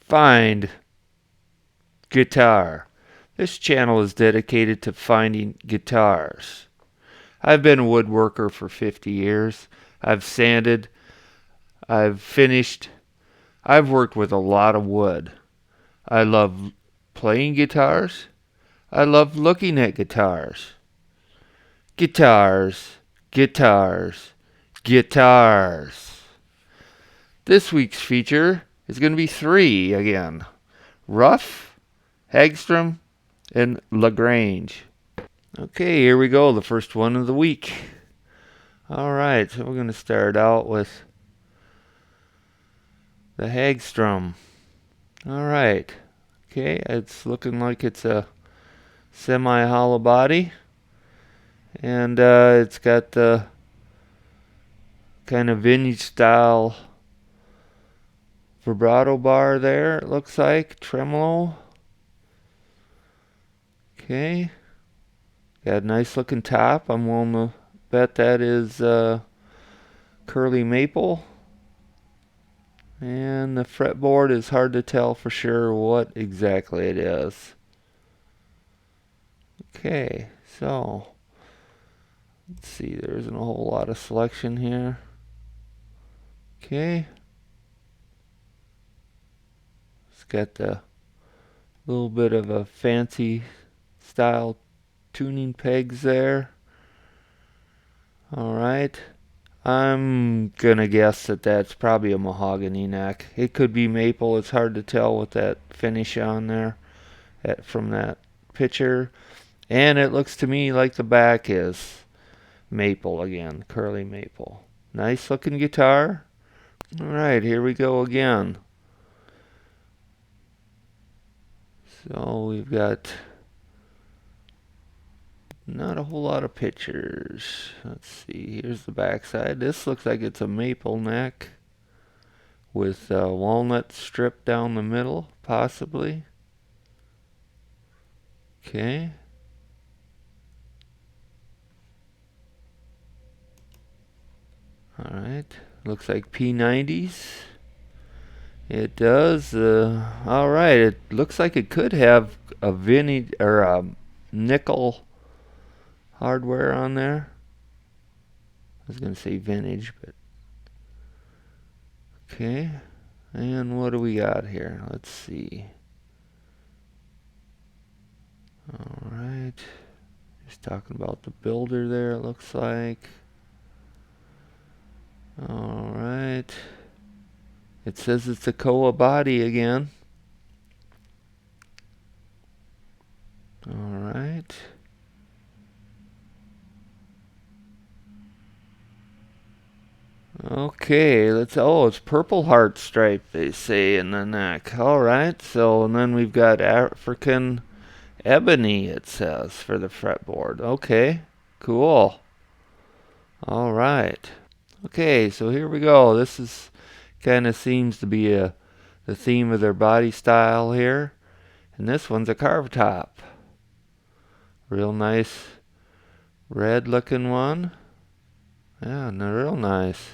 Find guitar. This channel is dedicated to finding guitars. I've been a woodworker for 50 years. I've sanded, I've finished, I've worked with a lot of wood. I love playing guitars. I love looking at guitars. Guitars, guitars, guitars. This week's feature is going to be three again. Rug, Hagstrom, and Lagrange. Okay, here we go, the first one of the week. Alright, so we're going to start out with the Hagstrom. Alright, okay, it's looking like it's a semi-hollow body. And it's got the kind of vintage style vibrato bar there, it looks like. Tremolo. Okay. Got a nice looking top. I'm willing to bet that is curly maple. And the fretboard is hard to tell for sure what exactly it is. Okay, so let's see, there isn't a whole lot of selection here. Okay. It's got the little bit of a fancy style tuning pegs there. Alright. I'm gonna guess that that's probably a mahogany neck. It could be maple. It's hard to tell with that finish on there from that picture. And it looks to me like the back is maple again. Curly maple. Nice looking guitar. Alright, here we go again. So we've got not a whole lot of pictures. Let's see, here's the back side. This looks like it's a maple neck with a walnut strip down the middle, possibly. Okay. Alright, looks like P90s. It does. Alright, it looks like it could have a vintage or a nickel hardware on there. I was going to say vintage, but okay. And what do we got here? Let's see. Alright. Just talking about the builder there, it looks like. Alright. It says it's a Koa body again. Alright. Okay, it's Purple Heart stripe, they say, in the neck. Alright, so, and then we've got African ebony, it says, for the fretboard. Okay, cool. Alright. Okay, so here we go. This is kind of seems to be the theme of their body style here. And this one's a carved top. Real nice red looking one. Yeah, real nice.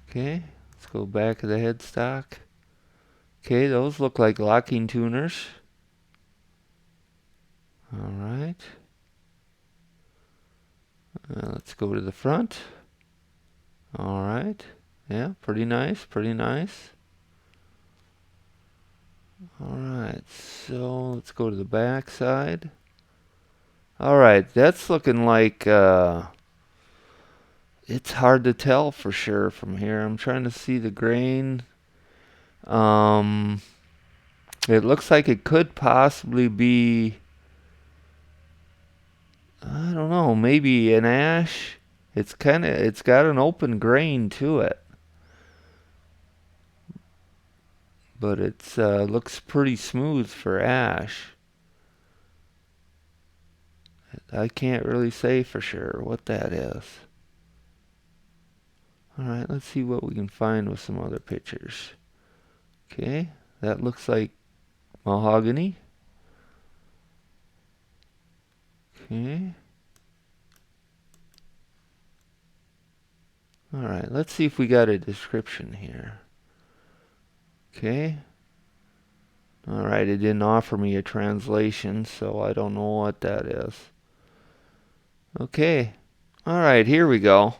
Okay, let's go back to the headstock. Okay, those look like locking tuners. Alright. Let's go to the front. Alright. Yeah, pretty nice, pretty nice. Alright, so let's go to the back side. Alright, that's looking like it's hard to tell for sure from here. I'm trying to see the grain. It looks like it could possibly be, I don't know, maybe an ash. It's got an open grain to it. But it's looks pretty smooth for ash. I can't really say for sure what that is. Alright, let's see what we can find with some other pictures. Okay, that looks like mahogany. Okay. Alright, let's see if we got a description here. Okay. Alright, it didn't offer me a translation, so I don't know what that is. Okay. Alright, here we go.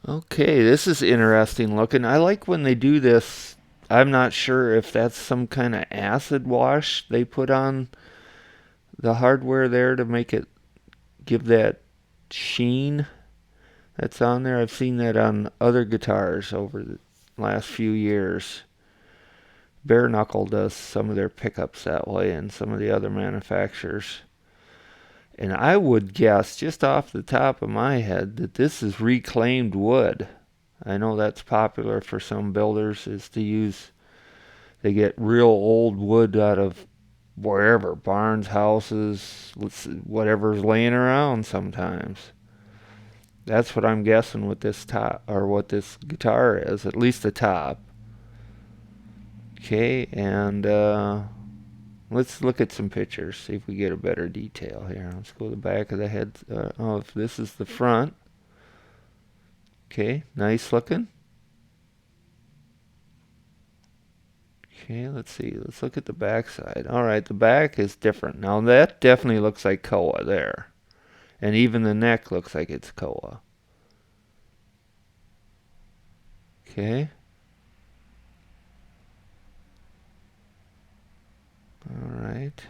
Okay, this is interesting looking. I like when they do this. I'm not sure if that's some kind of acid wash they put on the hardware there to make it give that sheen that's on there. I've seen that on other guitars over the last few years. Bare Knuckle does some of their pickups that way, and some of the other manufacturers. And I would guess, just off the top of my head, that this is reclaimed wood. I know that's popular for some builders, is to use, they get real old wood out of wherever, barns, houses, whatever's laying around sometimes. That's what I'm guessing with this top, or what this guitar is, at least the top. Okay, and let's look at some pictures, see if we get a better detail here. Let's go to the back of the head. Oh, if this is the front. Okay, nice looking. Okay, let's see. Let's look at the back side. Alright, the back is different. Now that definitely looks like koa there. And even the neck looks like it's koa. Okay. Alright.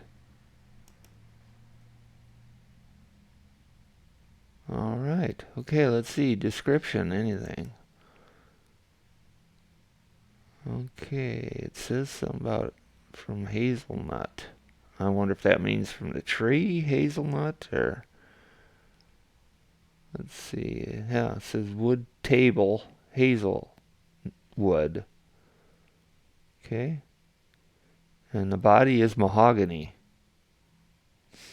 Alright. Okay, let's see. Description, anything. Okay, it says something about from hazelnut. I wonder if that means from the tree, hazelnut, or... Let's see. Yeah, it says wood table, hazel wood. Okay. And the body is mahogany.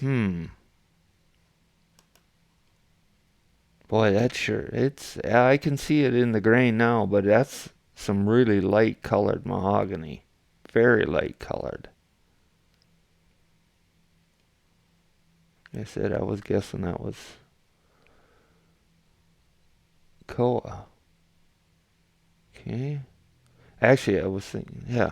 Boy, that's sure. It's, I can see it in the grain now, but that's some really light colored mahogany. Very light colored. Like I said, I was guessing that was koa. Okay. Actually, I was thinking, yeah.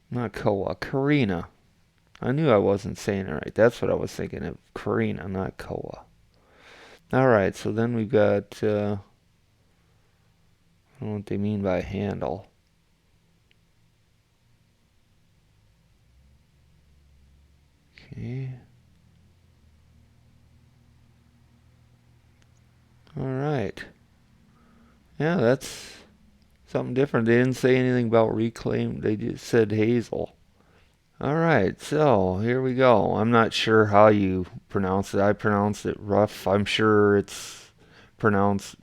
Not koa, Karina. I knew I wasn't saying it right. That's what I was thinking of. Karina, not koa. Alright, so then we've got, I don't know what they mean by handle. Okay. Alright. Yeah, that's something different. They didn't say anything about reclaim. They just said hazel. Alright, so here we go. I'm not sure how you pronounce it. I pronounced it rough. I'm sure it's pronounced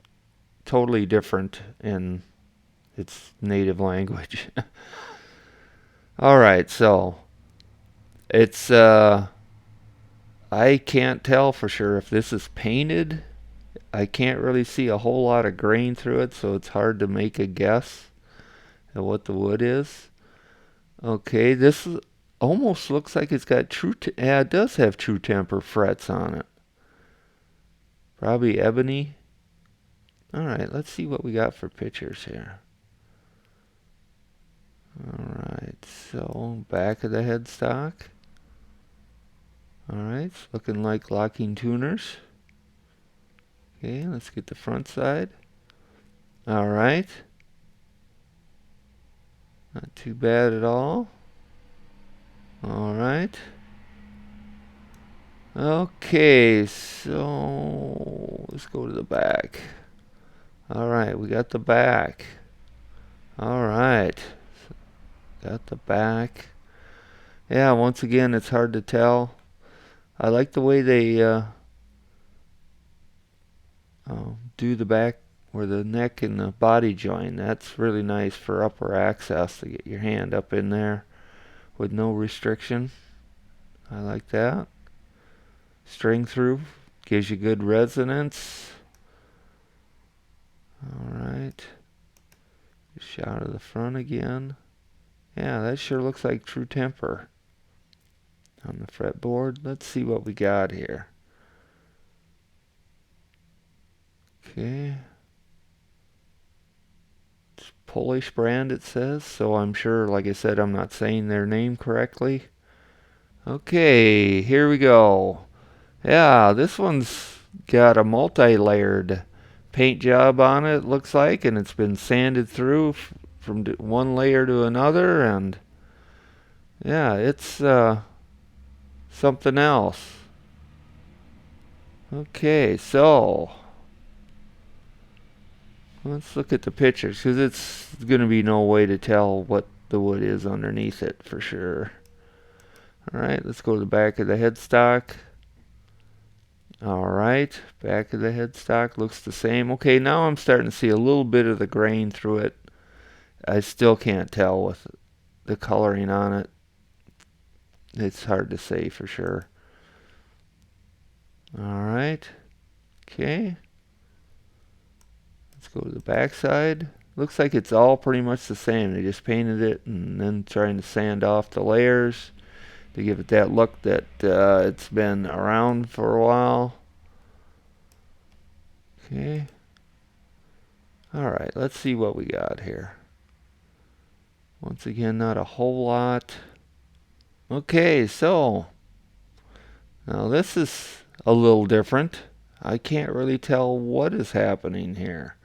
totally different in its native language. Alright, so it's I can't tell for sure if this is painted. I can't really see a whole lot of grain through it, so it's hard to make a guess at what the wood is. Okay, this is, almost looks like it's got yeah, it does have true temper frets on it. Probably ebony. Alright, let's see what we got for pictures here. Alright, so back of the headstock. Alright, it's looking like locking tuners. Okay, let's get the front side. Alright. Not too bad at all. Alright. Okay, so let's go to the back. Alright, we got the back. Alright. Got the back. Yeah, once again, it's hard to tell. I like the way they do the back where the neck and the body join. That's really nice for upper access to get your hand up in there with no restriction. I like that. String through gives you good resonance. Alright. Shot of the front again. Yeah, that sure looks like true temper on the fretboard. Let's see what we got here. Okay. It's Polish brand, it says, so I'm sure, like I said, I'm not saying their name correctly. Okay, here we go. Yeah, this one's got a multi-layered paint job on it, looks like, and it's been sanded through from one layer to another, and yeah, it's something else. Okay, so let's look at the pictures, because it's going to be no way to tell what the wood is underneath it for sure. Alright, let's go to the back of the headstock. Alright, back of the headstock looks the same. Okay, now I'm starting to see a little bit of the grain through it. I still can't tell with the coloring on it. It's hard to say for sure. Alright, okay. Let's go to the back side. Looks like it's all pretty much the same. They just painted it and then trying to sand off the layers to give it that look that it's been around for a while. Okay. Alright, let's see what we got here. Once again, not a whole lot. Okay, so now this is a little different. I can't really tell what is happening here.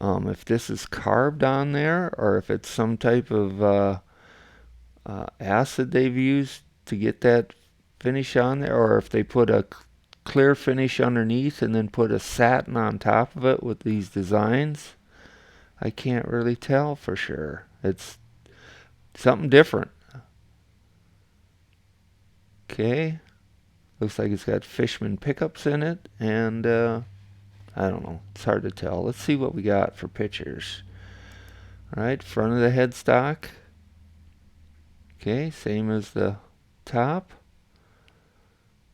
If this is carved on there or if it's some type of acid they've used to get that finish on there, or if they put a clear finish underneath and then put a satin on top of it with these designs. I can't really tell for sure. It's something different. Okay. Looks like it's got Fishman pickups in it, and I don't know. It's hard to tell. Let's see what we got for pictures. Alright, front of the headstock. Okay, same as the top.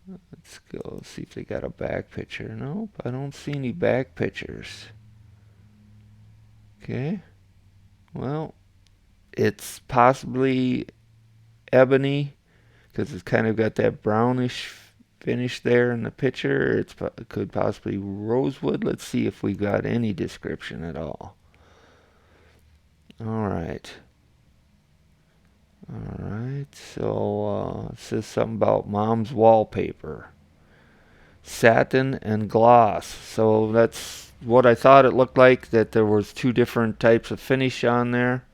Let's go see if they got a back picture. Nope, I don't see any back pictures. Okay. Well, it's possibly ebony because it's kind of got that brownish finish there in the picture. It could possibly rosewood. Let's see if we got any description at all. Alright. Alright, so it says something about mom's wallpaper. Satin and gloss. So that's what I thought it looked like, that there was two different types of finish on there.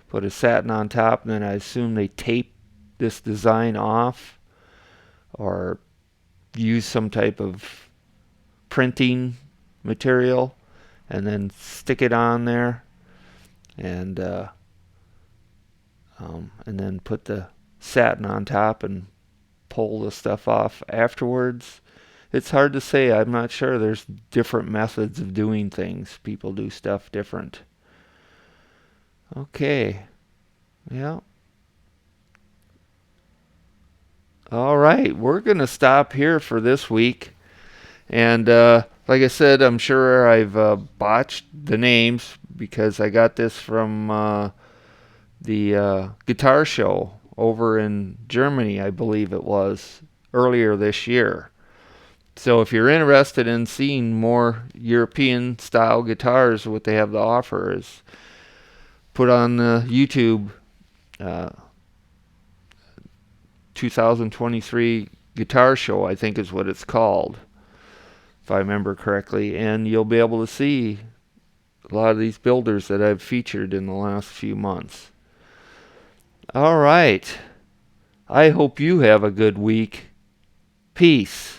Put a satin on top, and then I assume they tape this design off or use some type of printing material and then stick it on there and then put the satin on top and pull the stuff off afterwards. It's hard to say. I'm not sure. There's different methods of doing things. People do stuff different. Okay. Yeah. All right. We're going to stop here for this week. And like I said, I'm sure I've botched the names because I got this from the guitar show over in Germany, I believe it was, earlier this year. So if you're interested in seeing more European style guitars, what they have to offer is put on YouTube 2023 guitar show, I think is what it's called, if I remember correctly, and you'll be able to see a lot of these builders that I've featured in the last few months. All right. I hope you have a good week. Peace.